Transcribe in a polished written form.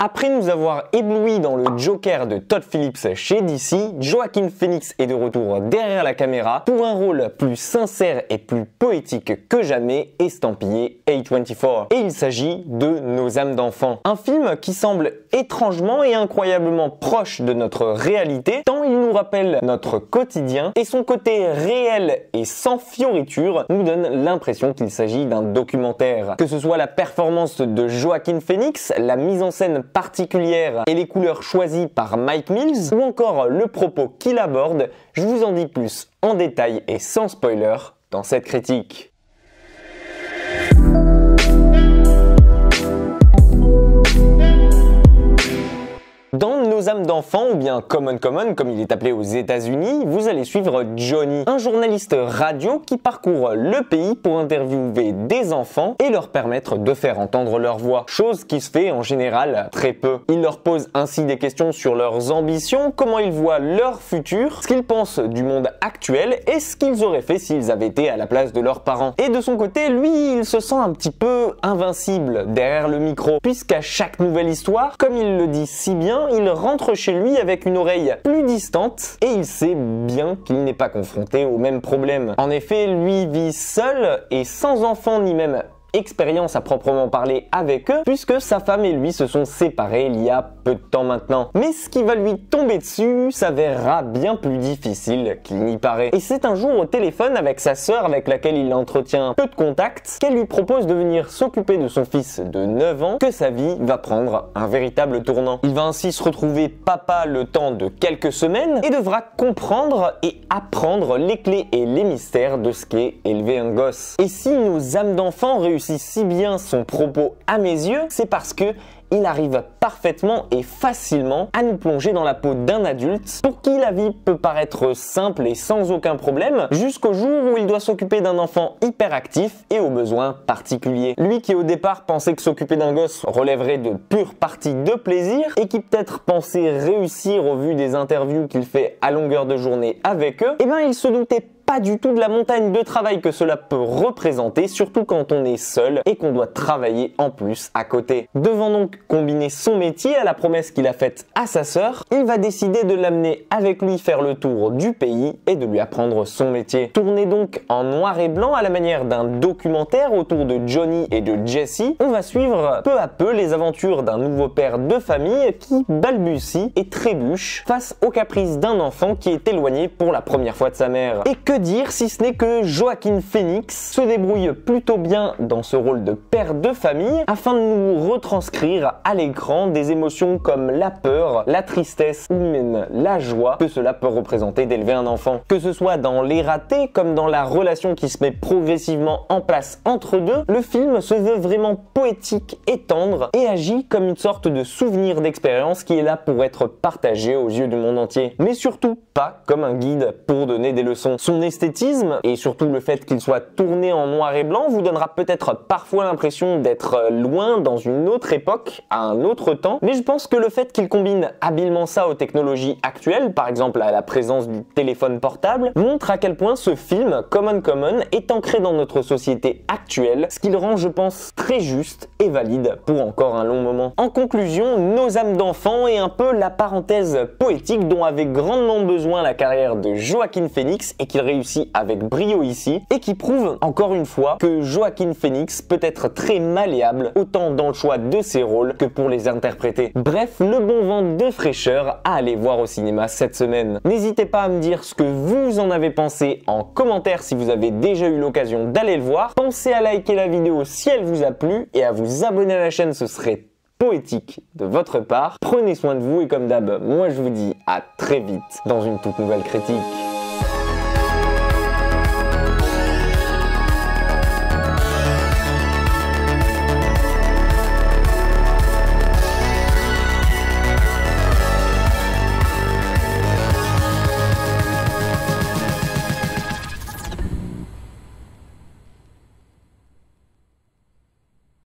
Après nous avoir ébloui dans le Joker de Todd Phillips chez DC, Joaquin Phoenix est de retour derrière la caméra pour un rôle plus sincère et plus poétique que jamais, estampillé A24. Et il s'agit de Nos âmes d'enfants. Un film qui semble étrangement et incroyablement proche de notre réalité, tant il nous rappelle notre quotidien, et son côté réel et sans fioriture nous donne l'impression qu'il s'agit d'un documentaire. Que ce soit la performance de Joaquin Phoenix, la mise en scène particulière et les couleurs choisies par Mike Mills, ou encore le propos qu'il aborde, je vous en dis plus en détail et sans spoiler dans cette critique. Dans Nos âmes d'enfants, ou bien Common comme il est appelé aux États-Unis, vous allez suivre Johnny, un journaliste radio qui parcourt le pays pour interviewer des enfants et leur permettre de faire entendre leur voix, chose qui se fait en général très peu. Il leur pose ainsi des questions sur leurs ambitions, comment ils voient leur futur, ce qu'ils pensent du monde actuel et ce qu'ils auraient fait s'ils avaient été à la place de leurs parents. Et de son côté, lui, il se sent un petit peu invincible derrière le micro, puisqu'à chaque nouvelle histoire, comme il le dit si bien, il rentre chez lui avec une oreille plus distante et il sait bien qu'il n'est pas confronté au même problème. En effet, lui vit seul et sans enfant ni même expérience à proprement parler avec eux, puisque sa femme et lui se sont séparés il y a peu de temps maintenant. Mais ce qui va lui tomber dessus s'avérera bien plus difficile qu'il n'y paraît. Et c'est un jour au téléphone avec sa sœur, avec laquelle il entretient peu de contact, qu'elle lui propose de venir s'occuper de son fils de 9 ans, que sa vie va prendre un véritable tournant. Il va ainsi se retrouver papa le temps de quelques semaines et devra comprendre et apprendre les clés et les mystères de ce qu'est élever un gosse. Et si Nos âmes d'enfants réussissent si bien son propos à mes yeux, c'est parce que il arrive parfaitement et facilement à nous plonger dans la peau d'un adulte pour qui la vie peut paraître simple et sans aucun problème, jusqu'au jour où il doit s'occuper d'un enfant hyperactif et aux besoins particuliers. Lui qui au départ pensait que s'occuper d'un gosse relèverait de pure partie de plaisir et qui peut-être pensait réussir au vu des interviews qu'il fait à longueur de journée avec eux, eh bien il se doutait pas du tout de la montagne de travail que cela peut représenter, surtout quand on est seul et qu'on doit travailler en plus à côté. Devant donc combiner son métier à la promesse qu'il a faite à sa sœur, il va décider de l'amener avec lui faire le tour du pays et de lui apprendre son métier. Tourné donc en noir et blanc à la manière d'un documentaire autour de Johnny et de Jessie, on va suivre peu à peu les aventures d'un nouveau père de famille qui balbutie et trébuche face aux caprices d'un enfant qui est éloigné pour la première fois de sa mère. Et que dire si ce n'est que Joaquin Phoenix se débrouille plutôt bien dans ce rôle de père de famille afin de nous retranscrire à l'écran des émotions comme la peur, la tristesse ou même la joie que cela peut représenter d'élever un enfant. Que ce soit dans les ratés comme dans la relation qui se met progressivement en place entre deux, le film se veut vraiment poétique et tendre et agit comme une sorte de souvenir d'expérience qui est là pour être partagé aux yeux du monde entier. Mais surtout pas comme un guide pour donner des leçons. Son esthétisme et surtout le fait qu'il soit tourné en noir et blanc vous donnera peut-être parfois l'impression d'être loin dans une autre époque, à un autre temps, mais je pense que le fait qu'il combine habilement ça aux technologies actuelles, par exemple à la présence du téléphone portable, montre à quel point ce film, Common est ancré dans notre société actuelle, ce qui le rend, je pense, très juste et valide pour encore un long moment. En conclusion, Nos âmes d'enfants est un peu la parenthèse poétique dont avait grandement besoin la carrière de Joaquin Phoenix et qu'il réussit avec brio ici, et qui prouve encore une fois que Joaquin Phoenix peut être très malléable autant dans le choix de ses rôles que pour les interpréter. Bref, le bon vent de fraîcheur à aller voir au cinéma cette semaine. N'hésitez pas à me dire ce que vous en avez pensé en commentaire si vous avez déjà eu l'occasion d'aller le voir. Pensez à liker la vidéo si elle vous a plu et à vous abonner à la chaîne, ce serait poétique de votre part. Prenez soin de vous et comme d'hab, moi je vous dis à très vite dans une toute nouvelle critique.